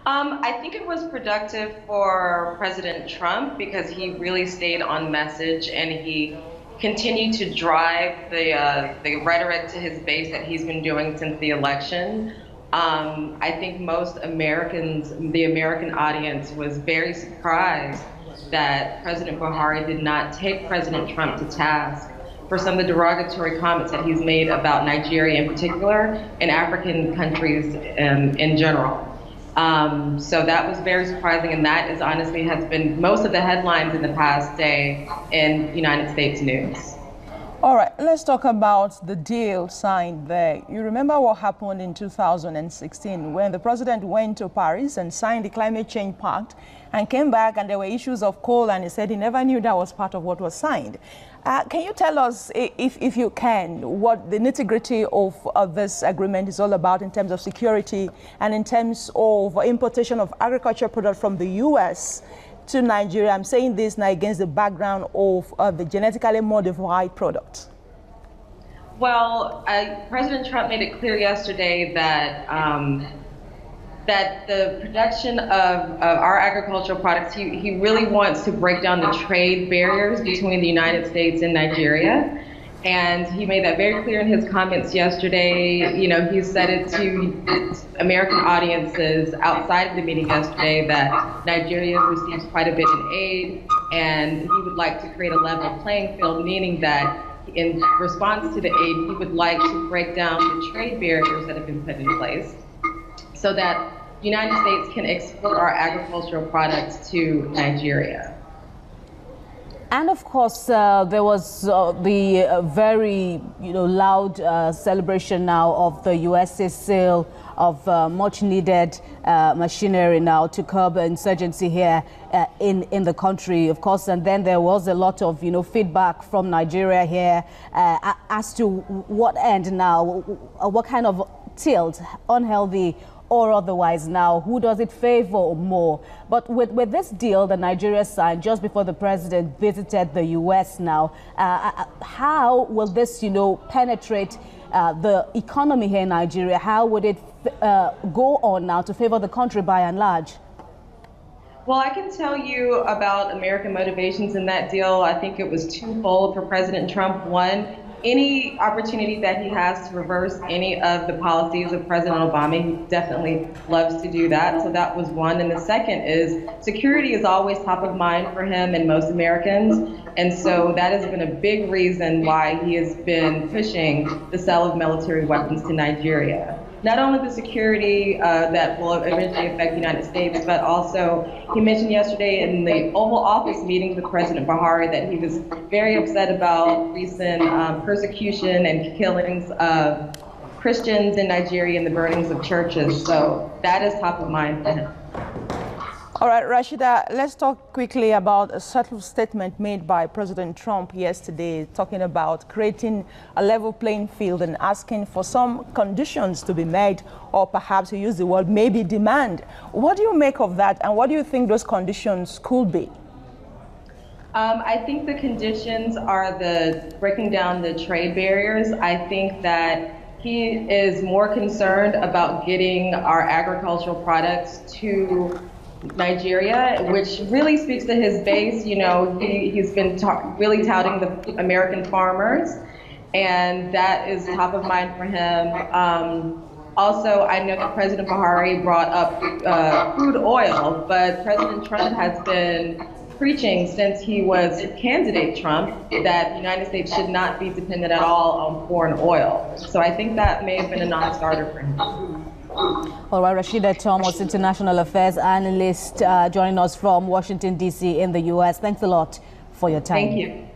I think it was productive for President Trump because he really stayed on message and he continued to drive the rhetoric to his base that he's been doing since the election. I think most Americans, the American audience, was very surprised that President Buhari did not take President Trump to task for some of the derogatory comments that he's made about Nigeria in particular and African countries in general. So that was very surprising, and that is honestly has been most of the headlines in the past day in United States news. All right, let's talk about the deal signed there. You remember what happened in 2016 when the president went to Paris and signed the Climate Change Pact and came back and there were issues of coal and he said he never knew that was part of what was signed. Can you tell us, if you can, what the nitty-gritty of this agreement is all about in terms of security and in terms of importation of agricultural products from the U.S. to Nigeria? I'm saying this now against the background of the genetically modified product. Well, President Trump made it clear yesterday that that the production of our agricultural products, he really wants to break down the trade barriers between the United States and Nigeria. And he made that very clear in his comments yesterday. You know, he said it to American audiences outside of the meeting yesterday that Nigeria receives quite a bit in aid, and he would like to create a level playing field, meaning that in response to the aid, he would like to break down the trade barriers that have been put in place so that the United States can export our agricultural products to Nigeria. And of course, there was the very, loud celebration now of the US's sale of much needed machinery now to curb insurgency here in the country, of course. And then there was a lot of, feedback from Nigeria here as to what end now, what kind of tilt, unhealthy or otherwise now, who does it favor more? But with this deal that Nigeria signed just before the president visited the U.S. now, how will this, penetrate the economy here in Nigeria? How would it go on now to favor the country by and large? Well, I can tell you about American motivations in that deal. I think it was twofold for President Trump. One, any opportunity that he has to reverse any of the policies of President Obama, he definitely loves to do that. So that was one. And the second is security is always top of mind for him and most Americans. And so that has been a big reason why he has been pushing the sale of military weapons to Nigeria. Not only the security that will eventually affect the United States, but also he mentioned yesterday in the Oval Office meetings with President Buhari that he was very upset about recent persecution and killings of Christians in Nigeria and the burnings of churches. So that is top of mind for him. All right, Rasheedah, let's talk quickly about a subtle statement made by President Trump yesterday, talking about creating a level playing field and asking for some conditions to be met, or perhaps to use the word maybe demand. What do you make of that, and what do you think those conditions could be? I think the conditions are the breaking down the trade barriers. I think that he is more concerned about getting our agricultural products to Nigeria, which really speaks to his base. He's been really touting the American farmers, and that is top of mind for him. Also, I know that President Buhari brought up crude oil, but President Trump has been preaching since he was candidate Trump that the United States should not be dependent at all on foreign oil. So I think that may have been a non-starter for him. All right, Rasheedah Thomas, international affairs analyst, joining us from Washington, D.C. in the U.S. Thanks a lot for your time. Thank you.